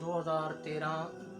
2013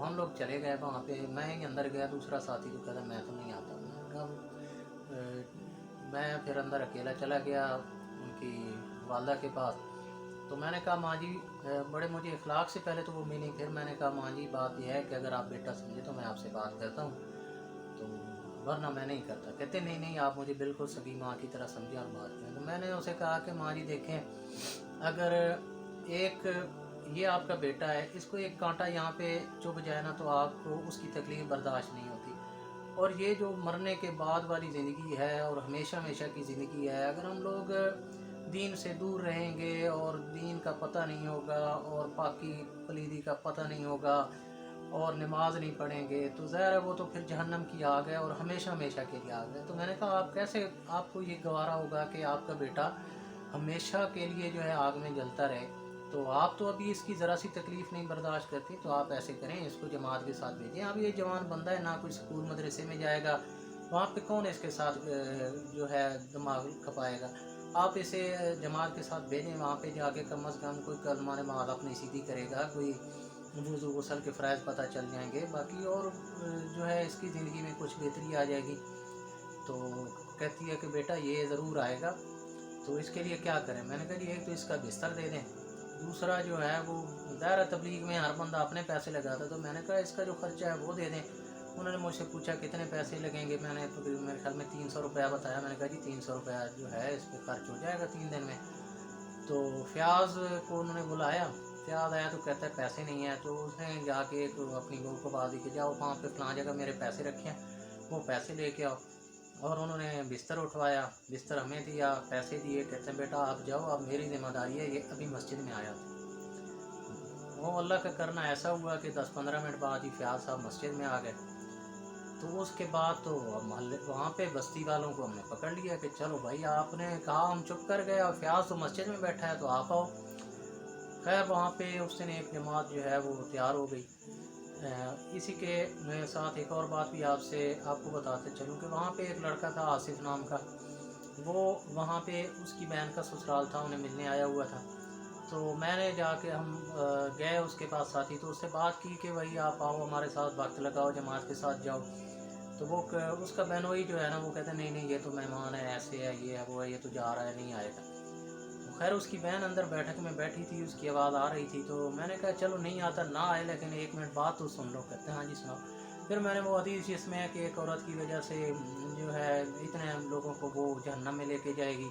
ہم لوگ چلے گئے وہاں پہ، میں ہی اندر گیا، دوسرا ساتھی کو کہا میں تو نہیں آتا. میں پھر اندر اکیلا چلا گیا ان کی والدہ کے پاس. تو میں نے کہا ماں جی، بڑے مجھے اخلاق سے پہلے تو وہ ملی. پھر میں نے کہا ماں جی بات یہ ہے کہ اگر آپ بیٹا سمجھے تو میں آپ سے بات کرتا ہوں، تو ورنہ میں نہیں کرتا. کہتے نہیں نہیں، آپ مجھے بالکل سگی ماں کی طرح سمجھیں اور بات کریں. تو میں نے اسے کہا کہ ماں جی دیکھیں، اگر ایک یہ آپ کا بیٹا ہے، اس کو ایک کانٹا یہاں پہ چبھ جائے نا تو آپ کو اس کی تکلیف برداشت نہیں ہوتی. اور یہ جو مرنے کے بعد والی زندگی ہے اور ہمیشہ ہمیشہ کی زندگی ہے، اگر ہم لوگ دین سے دور رہیں گے اور دین کا پتہ نہیں ہوگا اور پاکی پلیدی کا پتہ نہیں ہوگا اور نماز نہیں پڑھیں گے تو ظاہر ہے وہ تو پھر جہنم کی آگ ہے اور ہمیشہ ہمیشہ کے لیے آگ ہے. تو میں نے کہا آپ کیسے، آپ کو یہ گوارا ہوگا کہ آپ کا بیٹا ہمیشہ کے لیے جو ہے آگ میں جلتا رہے؟ تو آپ تو ابھی اس کی ذرا سی تکلیف نہیں برداشت کرتی، تو آپ ایسے کریں اس کو جماعت کے ساتھ بھیجیں. اب یہ جوان بندہ ہے، نہ کوئی اسکول مدرسے میں جائے گا، وہاں پہ کون اس کے ساتھ جو ہے دماغ کھپائے گا. آپ اسے جماعت کے ساتھ بھیجیں، وہاں پہ جا کے کم از کم کوئی کلمہ نماز اپنی سیدھی کرے گا، کوئی وضو غسل کے فرائض پتہ چل جائیں گے، باقی اور جو ہے اس کی زندگی میں کچھ بہتری آ جائے گی. تو کہتی ہے کہ بیٹا یہ ضرور آئے گا، تو اس کے لیے کیا کریں؟ میں نے کہا جی ایک تو اس کا بستر دے دیں، دوسرا جو ہے وہ دائرہ تبلیغ میں ہر بندہ اپنے پیسے لگاتا، تو میں نے کہا اس کا جو خرچہ ہے وہ دے دیں. انہوں نے مجھ سے پوچھا کتنے پیسے لگیں گے، میں نے تقریباً میرے خیال میں 300 روپیہ بتایا. میں نے کہا جی 300 روپیہ جو ہے اس پہ خرچ ہو جائے گا 3 دن میں. تو فیاض کو انہوں نے بلایا، فیاض آیا تو کہتا ہے پیسے نہیں ہیں. تو اس نے جا کے ایک اپنی بہو کو بات دی کہ جاؤ وہاں پہ فلاں جگہ میرے پیسے رکھے ہیں، وہ پیسے لے کے آؤ. اور انہوں نے بستر اٹھوایا، بستر ہمیں دیا، پیسے دیے. کہتے ہیں بیٹا آپ جاؤ، اب میری ذمہ داری ہے. یہ ابھی مسجد میں آیا تھا، وہ اللہ کا کرنا ایسا ہوا کہ 10-15 منٹ بعد ہی فیاض صاحب مسجد میں آ گئے. تو اس کے بعد تو محلے وہاں پہ بستی والوں کو ہم نے پکڑ لیا کہ چلو بھائی آپ نے کہا ہم چپ کر گئے اور فیاض تو مسجد میں بیٹھا ہے تو آپ آؤ. خیر وہاں پہ اس دن ایک جماعت جو ہے وہ تیار ہو گئی. اسی کے ساتھ ایک اور بات بھی آپ کو بتاتے چلوں کہ وہاں پہ ایک لڑکا تھا آصف نام کا، وہ وہاں پہ اس کی بہن کا سسرال تھا، انہیں ملنے آیا ہوا تھا. تو میں نے جا کے ہم گئے اس کے پاس ساتھی، تو اس سے بات کی کہ بھائی آپ آؤ ہمارے ساتھ وقت لگاؤ، جماعت کے ساتھ جاؤ. تو وہ اس کا بہنوئی جو ہے نا وہ کہتے ہیں نہیں نہیں یہ تو مہمان ہے، ایسے ہے، یہ ہے وہ ہے، یہ تو جا رہا ہے نہیں آئے گا. تو خیر اس کی بہن اندر بیٹھک میں بیٹھی تھی، اس کی آواز آ رہی تھی. تو میں نے کہا چلو نہیں آتا نہ آئے، لیکن 1 منٹ بعد تو سن لو. کہتے ہیں ہاں جی سناؤ. پھر میں نے وہ حدیث جس میں ہے کہ ایک عورت کی وجہ سے جو ہے اتنے لوگوں کو وہ جہنم میں لے کے جائے گی،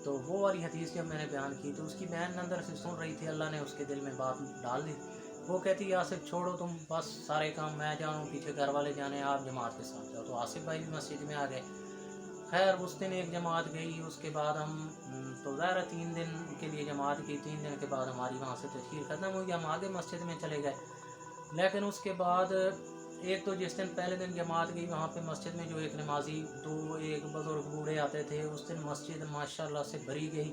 تو وہ والی حدیث جب میں نے بیان کی تو اس کی بہن اندر سے سن رہی تھی، اللہ نے اس کے دل میں بات ڈال دی. وہ کہتی ہے آصف چھوڑو تم، بس سارے کام میں جانوں، پیچھے گھر والے جانے، آپ جماعت کے ساتھ جاؤ. تو آصف بھائی بھی مسجد میں آ گئے. خیر اس دن ایک جماعت گئی، اس کے بعد ہم تو ظاہر 3 دن کے لیے جماعت کی. 3 دن کے بعد ہماری وہاں سے تشکیل ختم ہوئی، ہم آگے مسجد میں چلے گئے. لیکن اس کے بعد ایک تو جس دن پہلے دن جماعت گئی وہاں پہ مسجد میں جو ایک نمازی ایک بزرگ بوڑھے آتے تھے، اس دن مسجد ماشاءاللہ سے بھری گئی.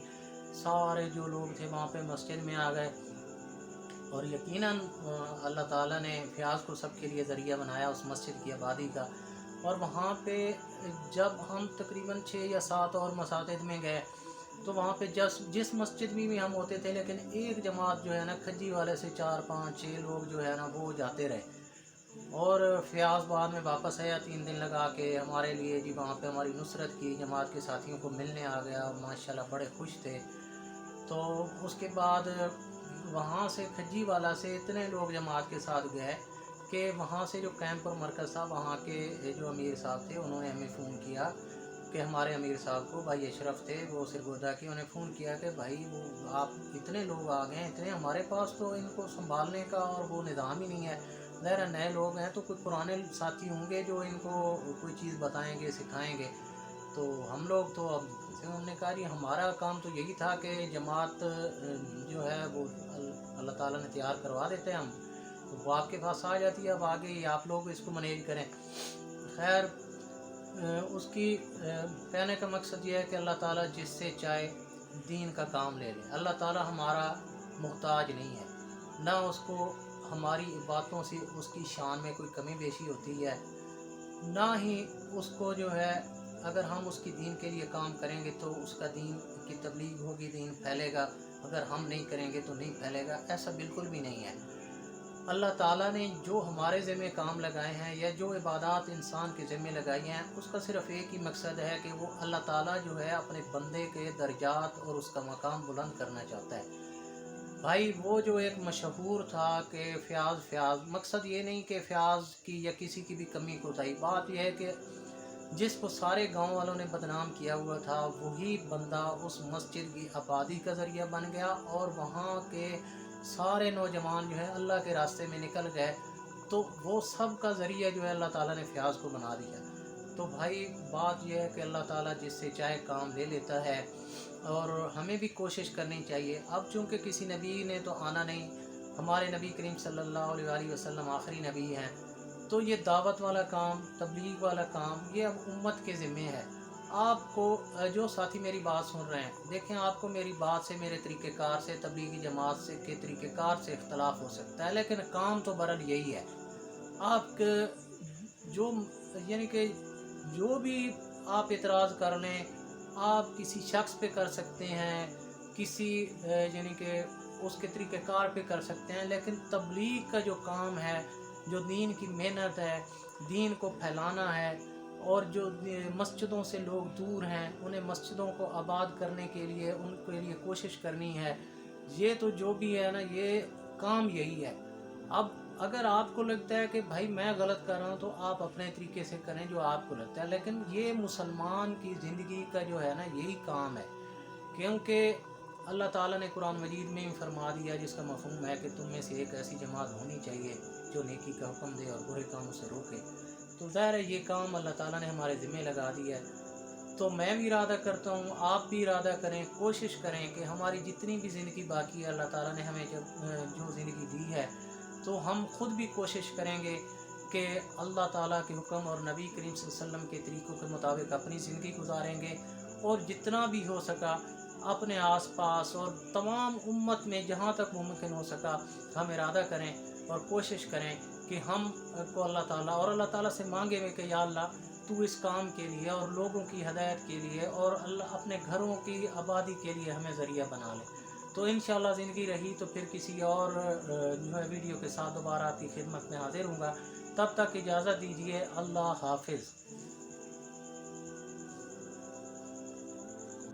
سارے جو لوگ تھے وہاں پہ مسجد میں آ گئے. اور یقیناً اللہ تعالیٰ نے فیاض کو سب کے لیے ذریعہ بنایا اس مسجد کی آبادی کا. اور وہاں پہ جب ہم تقریباً 6 یا 7 اور مساجد میں گئے تو وہاں پہ جس مسجد میں بھی ہم ہوتے تھے، لیکن ایک جماعت جو ہے نا کھجی والے سے 4-5-6 لوگ جو ہے نا وہ جاتے رہے. اور فیاض بعد میں واپس آیا 3 دن لگا کے ہمارے لیے جی، وہاں پہ ہماری نصرت کی، جماعت کے ساتھیوں کو ملنے آ گیا، ماشاءاللہ بڑے خوش تھے. تو اس کے بعد وہاں سے کھجی والا سے اتنے لوگ جماعت کے ساتھ گئے کہ وہاں سے جو کیمپ اور مرکز تھا وہاں کے جو امیر صاحب تھے انہوں نے ہمیں فون کیا کہ ہمارے امیر صاحب کو، بھائی اشرف تھے وہ سرگودا کی، انہیں فون کیا کہ بھائی وہ آپ اتنے لوگ آ گئے ہیں، اتنے ہمارے پاس تو ان کو سنبھالنے کا اور وہ نظام ہی نہیں ہے. ظاہر نئے لوگ ہیں تو کوئی پرانے ساتھی ہوں گے جو ان کو کوئی چیز بتائیں گے سکھائیں گے. تو ہم لوگ تو اب انہوں نے کہا جی ہمارا کام تو یہی تھا کہ جماعت جو ہے وہ اللہ تعالیٰ نے تیار کروا دیتے ہیں، ہم تو وہ آپ کے پاس آ جاتی ہے، اب آگے آپ لوگ اس کو مینیج کریں. خیر اس کی کہنے کا مقصد یہ ہے کہ اللہ تعالیٰ جس سے چاہے دین کا کام لے لے. اللہ تعالیٰ ہمارا محتاج نہیں ہے، نہ اس کو ہماری باتوں سے اس کی شان میں کوئی کمی بیشی ہوتی ہے، نہ ہی اس کو جو ہے اگر ہم اس کی دین کے لیے کام کریں گے تو اس کا دین کی تبلیغ ہوگی، دین پھیلے گا. اگر ہم نہیں کریں گے تو نہیں پھیلے گا، ایسا بالکل بھی نہیں ہے. اللہ تعالیٰ نے جو ہمارے ذمہ کام لگائے ہیں یا جو عبادات انسان کے ذمہ لگائی ہیں، اس کا صرف ایک ہی مقصد ہے کہ وہ اللہ تعالیٰ جو ہے اپنے بندے کے درجات اور اس کا مقام بلند کرنا چاہتا ہے۔ بھائی وہ جو ایک مشہور تھا کہ فیاض، مقصد یہ نہیں کہ فیاض کی یا کسی کی بھی کمی کوتاہی، بات یہ ہے کہ جس کو سارے گاؤں والوں نے بدنام کیا ہوا تھا وہی بندہ اس مسجد کی آبادی کا ذریعہ بن گیا، اور وہاں کے سارے نوجوان جو ہے اللہ کے راستے میں نکل گئے، تو وہ سب کا ذریعہ جو ہے اللہ تعالیٰ نے فیاض کو بنا دیا۔ تو بھائی بات یہ ہے کہ اللہ تعالیٰ جس سے چاہے کام لے لیتا ہے، اور ہمیں بھی کوشش کرنی چاہیے۔ اب چونکہ کسی نبی نے تو آنا نہیں، ہمارے نبی کریم صلی اللہ علیہ وآلہ وسلم آخری نبی ہیں، تو یہ دعوت والا کام، تبلیغ والا کام، یہ اب امت کے ذمہ ہے۔ آپ کو جو ساتھی میری بات سن رہے ہیں، دیکھیں آپ کو میری بات سے، میرے طریقہ کار سے، تبلیغی جماعت سے کے طریقہ کار سے اختلاف ہو سکتا ہے، لیکن کام تو برحال یہی ہے۔ آپ جو یعنی کہ جو بھی آپ اعتراض کر لیں، آپ کسی شخص پہ کر سکتے ہیں، کسی یعنی کہ اس کے طریقہ کار پہ کر سکتے ہیں، لیکن تبلیغ کا جو کام ہے، جو دین کی محنت ہے، دین کو پھیلانا ہے، اور جو مسجدوں سے لوگ دور ہیں انہیں مسجدوں کو آباد کرنے کے لیے ان کے لیے کوشش کرنی ہے، یہ تو جو بھی ہے نا، یہ کام یہی ہے۔ اب اگر آپ کو لگتا ہے کہ بھائی میں غلط کر رہا ہوں تو آپ اپنے طریقے سے کریں جو آپ کو لگتا ہے، لیکن یہ مسلمان کی زندگی کا جو ہے نا یہی کام ہے، کیونکہ اللہ تعالیٰ نے قرآن مجید میں بھی فرما دیا، جس کا مفہوم ہے کہ تم میں سے ایک ایسی جماعت ہونی چاہیے جو نیکی کا حکم دے اور برے کاموں سے روکے۔ تو ظاہر ہے یہ کام اللہ تعالیٰ نے ہمارے ذمہ لگا دیا ہے، تو میں بھی ارادہ کرتا ہوں، آپ بھی ارادہ کریں، کوشش کریں کہ ہماری جتنی بھی زندگی باقی ہے، اللہ تعالیٰ نے ہمیں جو زندگی دی ہے، تو ہم خود بھی کوشش کریں گے کہ اللہ تعالیٰ کے حکم اور نبی کریم صلی اللہ علیہ وسلم کے طریقوں کے مطابق اپنی زندگی گزاریں گے، اور جتنا بھی ہو سکا اپنے آس پاس اور تمام امت میں جہاں تک ممکن ہو سکا ہم ارادہ کریں اور کوشش کریں کہ ہم کو اللہ تعالیٰ، اور اللہ تعالیٰ سے مانگے ہوئے کہ یا اللہ تو اس کام کے لیے اور لوگوں کی ہدایت کے لیے اور اللہ اپنے گھروں کی آبادی کے لیے ہمیں ذریعہ بنا لے۔ تو انشاءاللہ زندگی رہی تو پھر کسی اور جو ہے ویڈیو کے ساتھ دوبارہ آپ کی خدمت میں حاضر ہوں گا، تب تک اجازت دیجیے، اللہ حافظ۔